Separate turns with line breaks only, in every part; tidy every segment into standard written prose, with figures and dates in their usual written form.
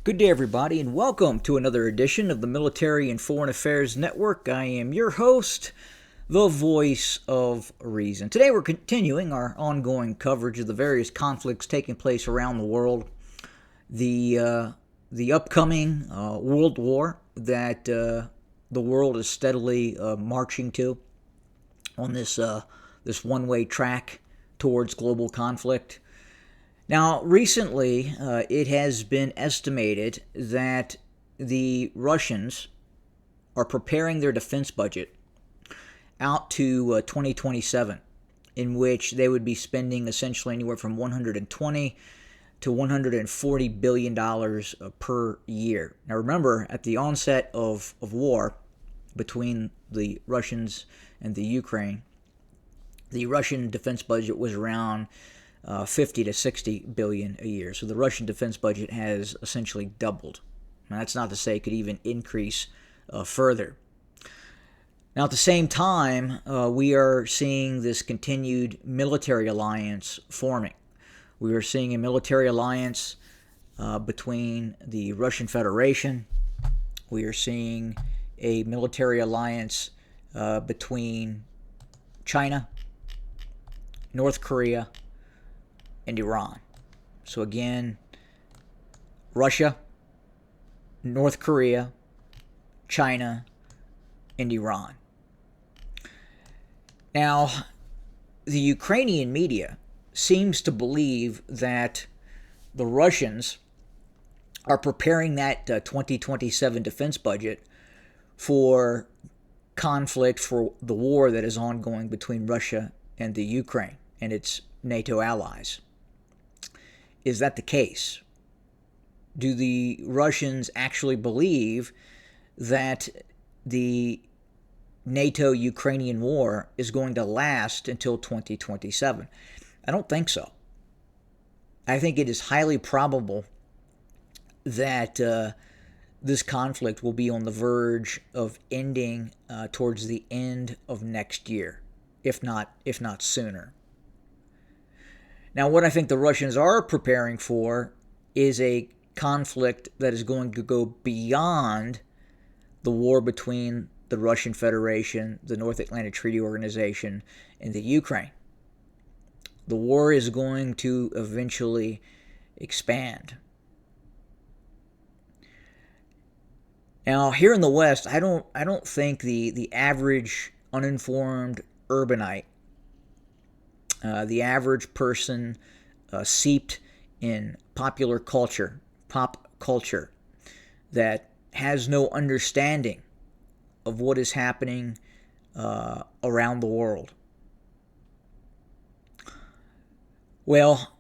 Good day, everybody, and welcome to another edition of the Military and Foreign Affairs Network. I am your host, the voice of reason. Today we're continuing our ongoing coverage of the various conflicts taking place around the world. The upcoming World War that the world is steadily marching to on this one-way track towards global conflict. Now, recently, it has been estimated that the Russians are preparing their defense budget out to 2027, in which they would be spending essentially anywhere from $120 to $140 billion per year. Now, remember, at the onset of war between the Russians and the Ukraine, the Russian defense budget was around 50 to 60 billion a year. So the Russian defense budget has essentially doubled. Now, that's not to say it could even increase further. Now, at the same time, we are seeing this continued military alliance forming. We are seeing a military alliance between the Russian Federation. We are seeing a military alliance between China, North Korea, and Iran. So again, Russia, North Korea, China, and Iran. Now, the Ukrainian media seems to believe that the Russians are preparing that 2027 defense budget for conflict, for the war that is ongoing between Russia and the Ukraine and its NATO allies. Is that the case? Do the Russians actually believe that the NATO-Ukrainian war is going to last until 2027? I don't think so. I think it is highly probable that this conflict will be on the verge of ending towards the end of next year, if not sooner. Now, what I think the Russians are preparing for is a conflict that is going to go beyond the war between the Russian Federation, the North Atlantic Treaty Organization, and the Ukraine. The war is going to eventually expand. Now, here in the West, I don't think the average uninformed urbanite, the average person seeped in pop culture, that has no understanding of what is happening around the world. Well,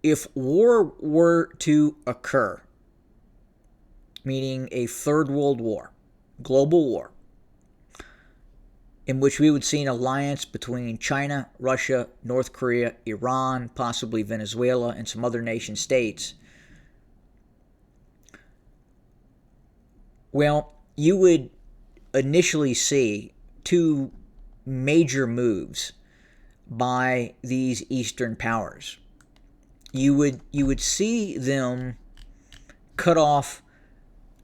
if war were to occur, meaning a third world war, global war, in which we would see an alliance between China, Russia, North Korea, Iran, possibly Venezuela, and some other nation states, well, you would initially see two major moves by these Eastern powers. You would see them cut off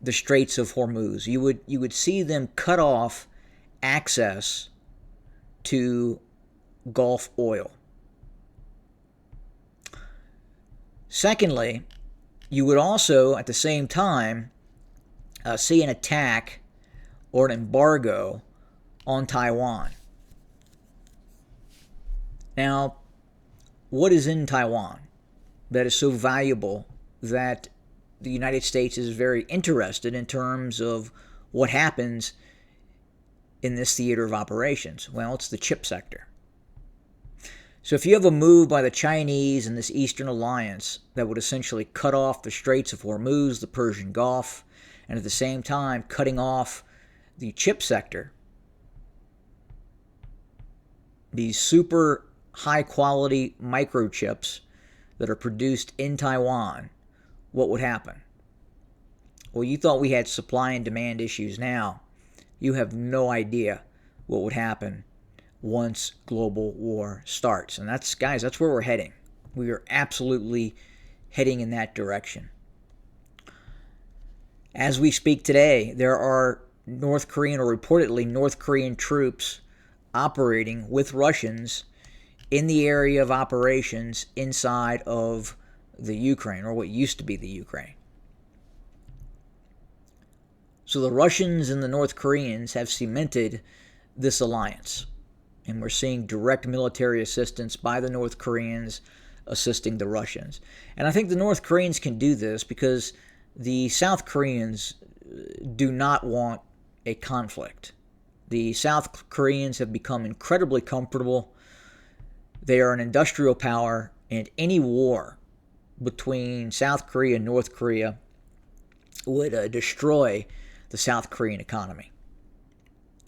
the Straits of Hormuz. You would see them cut off access to Gulf oil. Secondly, you would also, at the same time, see an attack or an embargo on Taiwan. Now, what is in Taiwan that is so valuable that the United States is very interested in terms of what happens in this theater of operations? Well, it's the chip sector. So if you have a move by the Chinese and this Eastern alliance that would essentially cut off the Straits of Hormuz, the Persian Gulf, and at the same time cutting off the chip sector, these super high-quality microchips that are produced in Taiwan, what would happen? Well, you thought we had supply and demand issues now. You have no idea what would happen once global war starts. And that's, guys, that's where we're heading. We are absolutely heading in that direction. As we speak today, there are North Korean, or reportedly North Korean, troops operating with Russians in the area of operations inside of the Ukraine, or what used to be the Ukraine. So the Russians and the North Koreans have cemented this alliance, and we're seeing direct military assistance by the North Koreans assisting the Russians. And I think the North Koreans can do this because the South Koreans do not want a conflict. The South Koreans have become incredibly comfortable. They are an industrial power, and any war between South Korea and North Korea would destroy the South Korean economy,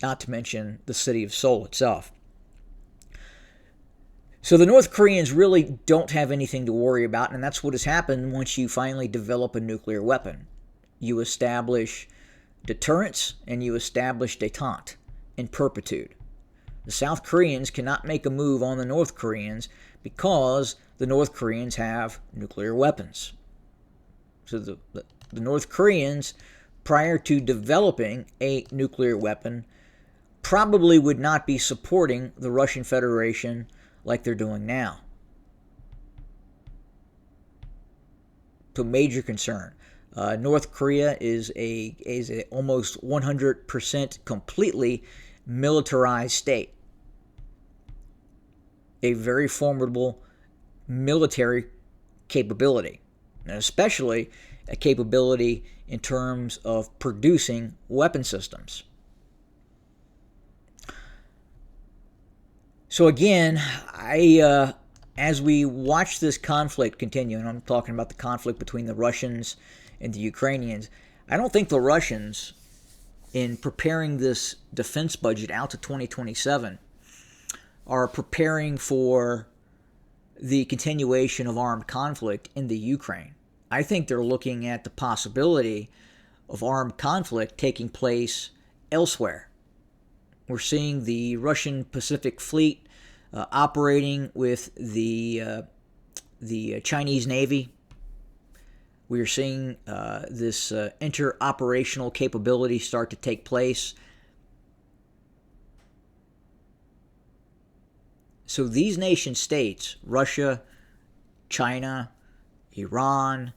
not to mention the city of Seoul itself. So the North Koreans really don't have anything to worry about, and that's what has happened once you finally develop a nuclear weapon. You establish deterrence and you establish détente in perpetuity. The South Koreans cannot make a move on the North Koreans because the North Koreans have nuclear weapons. So the North Koreans, prior to developing a nuclear weapon, probably would not be supporting the Russian Federation like they're doing now. So major concern. North Korea is a almost 100% completely militarized state. A very formidable military capability, and especially a capability in terms of producing weapon systems. So again, as we watch this conflict continue, and I'm talking about the conflict between the Russians and the Ukrainians, I don't think the Russians, in preparing this defense budget out to 2027, are preparing for the continuation of armed conflict in the Ukraine. I think they're looking at the possibility of armed conflict taking place elsewhere. We're seeing the Russian Pacific Fleet operating with the Chinese Navy. We are seeing this interoperational capability start to take place. So these nation states, Russia, China, Iran,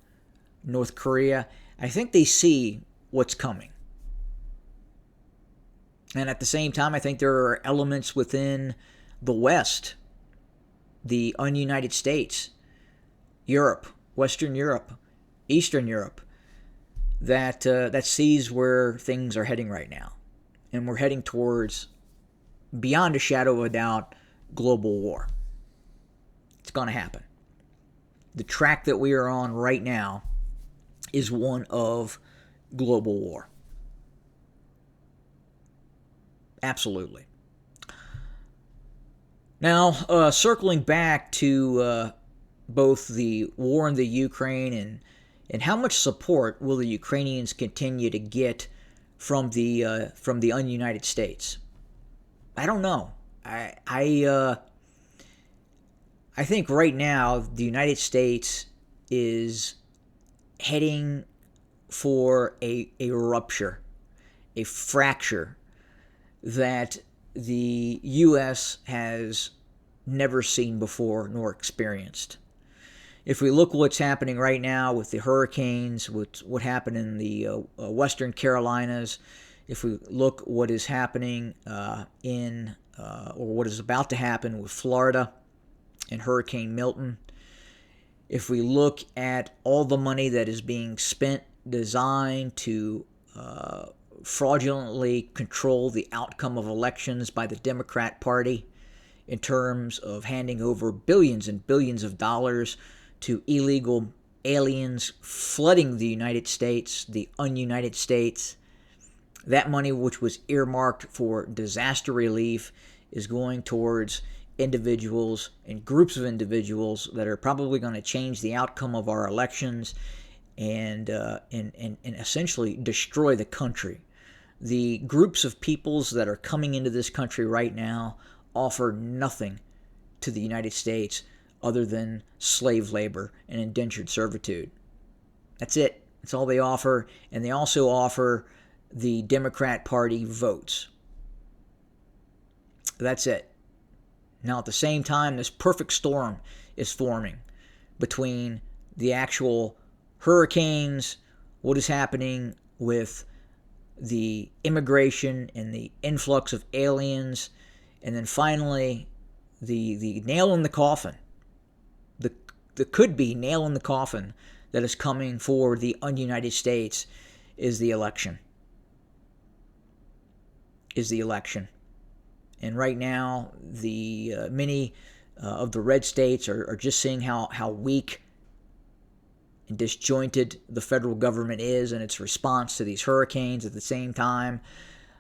North Korea, I think they see what's coming. And at the same time, I think there are elements within the West, the ununited states, Europe, Western Europe, Eastern Europe, that sees where things are heading right now. And we're heading towards, beyond a shadow of a doubt, global war. It's going to happen. The track that we are on right now is one of global war. Absolutely. Now, circling back to both the war in the Ukraine and how much support will the Ukrainians continue to get from the ununited states? I don't know. I think right now the United States is heading for a rupture, a fracture that the U.S. has never seen before nor experienced. If we look what's happening right now with the hurricanes, what happened in the Western Carolinas, if we look what is happening or what is about to happen with Florida and Hurricane Milton, if we look at all the money that is being spent designed to fraudulently control the outcome of elections by the Democrat Party in terms of handing over billions and billions of dollars to illegal aliens flooding the United States, the ununited states. That money, which was earmarked for disaster relief, is going towards individuals and groups of individuals that are probably going to change the outcome of our elections and essentially destroy the country. The groups of peoples that are coming into this country right now offer nothing to the United States other than slave labor and indentured servitude. That's it. That's all they offer. And they also offer the Democrat Party votes. That's it. Now, at the same time, this perfect storm is forming between the actual hurricanes, what is happening with the immigration and the influx of aliens, and then finally the nail in the coffin, the could-be nail in the coffin that is coming for the un-United States is the election. And right now, the many of the red states are just seeing how weak and disjointed the federal government is in its response to these hurricanes. At the same time,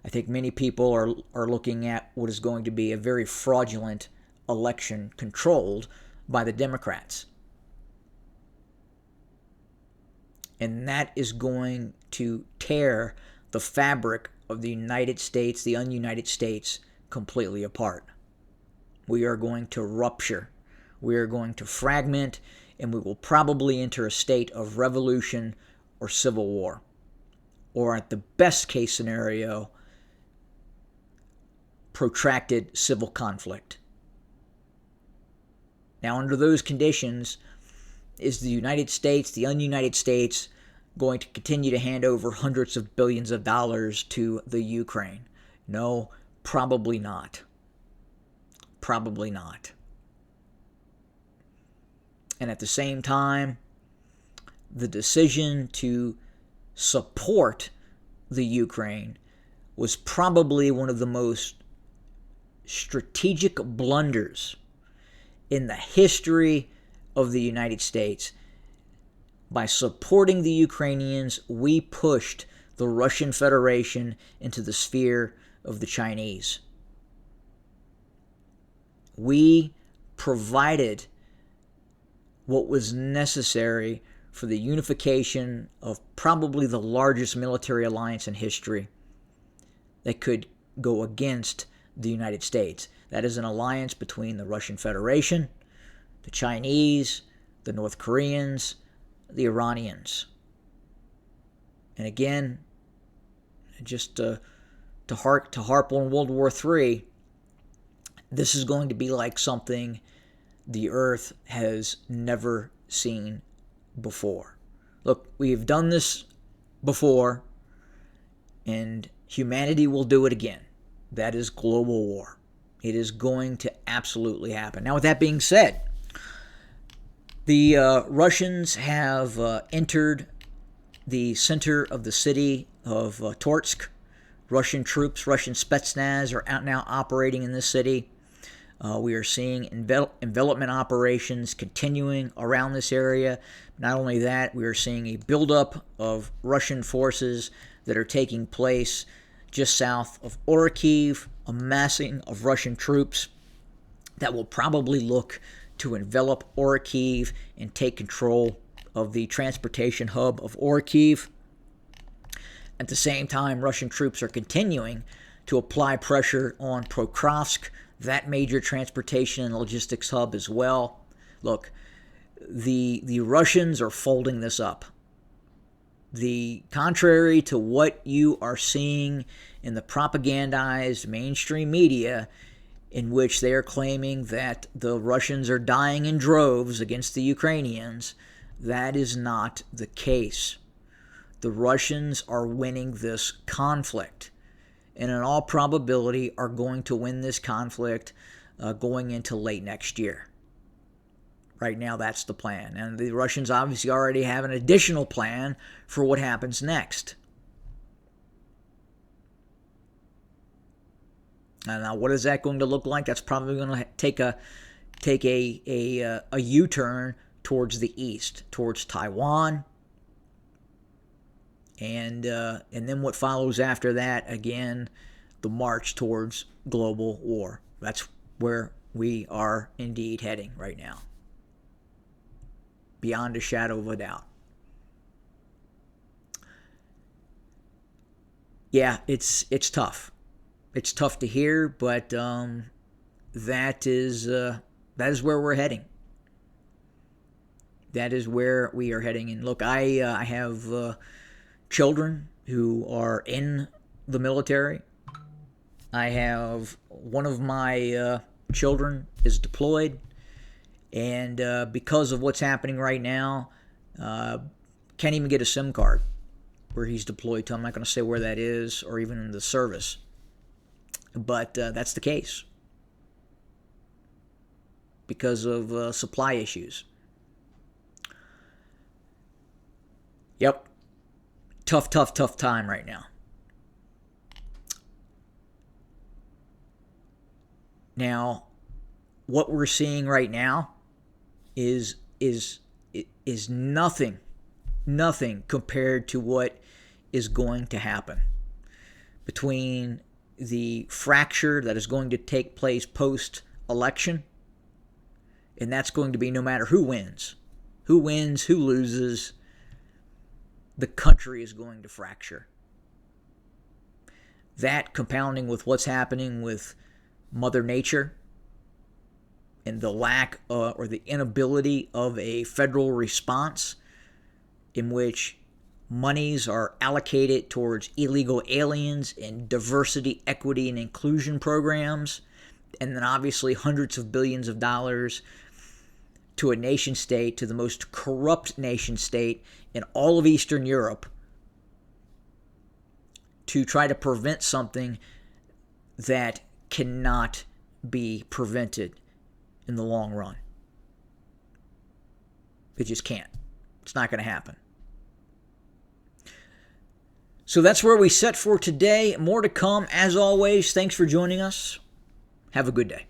I think many people are looking at what is going to be a very fraudulent election controlled by the Democrats. And that is going to tear the fabric of the United States, the un-United States, completely apart. We are going to rupture. We are going to fragment, and we will probably enter a state of revolution or civil war. Or at the best case scenario, protracted civil conflict. Now, under those conditions, is the United States, the un-United States, going to continue to hand over hundreds of billions of dollars to the Ukraine? No, probably not. Probably not. And at the same time, the decision to support the Ukraine was probably one of the most strategic blunders in the history of the United States. By supporting the Ukrainians, we pushed the Russian Federation into the sphere of the Chinese. We provided what was necessary for the unification of probably the largest military alliance in history that could go against the United States. That is an alliance between the Russian Federation, the Chinese, the North Koreans, the Iranians. And again, just to harp on World War III, this is going to be like something the Earth has never seen before. Look, we've done this before, and humanity will do it again. That is global war. It is going to absolutely happen. Now, with that being said, the Russians have entered the center of the city of Torsk. Russian troops, Russian Spetsnaz are out now operating in this city. We are seeing envelopment operations continuing around this area. Not only that, we are seeing a buildup of Russian forces that are taking place just south of Orikhiv, a massing of Russian troops that will probably look to envelop Orikhiv and take control of the transportation hub of Orikhiv. At the same time, Russian troops are continuing to apply pressure on Pokrovsk, that major transportation and logistics hub as well. Look, the Russians are folding this up. Contrary to what you are seeing in the propagandized mainstream media, in which they are claiming that the Russians are dying in droves against the Ukrainians, that is not the case. The Russians are winning this conflict, and in all probability are going to win this conflict going into late next year. Right now, that's the plan. And the Russians obviously already have an additional plan for what happens next. And now, what is that going to look like? That's probably going to take a U-turn towards the east, towards Taiwan. And then what follows after that, again, the march towards global war. That's where we are indeed heading right now. Beyond a shadow of a doubt. Yeah, it's tough. It's tough to hear, but that is where we're heading. That is where we are heading. And look, I have children who are in the military. I have one of my children is deployed, and because of what's happening right now, can't even get a SIM card where he's deployed to. I'm not going to say where that is or even in the service, but that's the case because of supply issues. Yep. Tough time right now. Now, what we're seeing right now is nothing compared to what is going to happen between the fracture that is going to take place post-election, and that's going to be no matter who wins, who loses, the country is going to fracture. That compounding with what's happening with Mother Nature and the lack or the inability of a federal response in which monies are allocated towards illegal aliens and diversity, equity, and inclusion programs, and then obviously hundreds of billions of dollars to a nation state, to the most corrupt nation state in all of Eastern Europe, to try to prevent something that cannot be prevented in the long run. It just can't. It's not going to happen. So that's where we set for today. More to come. As always, thanks for joining us. Have a good day.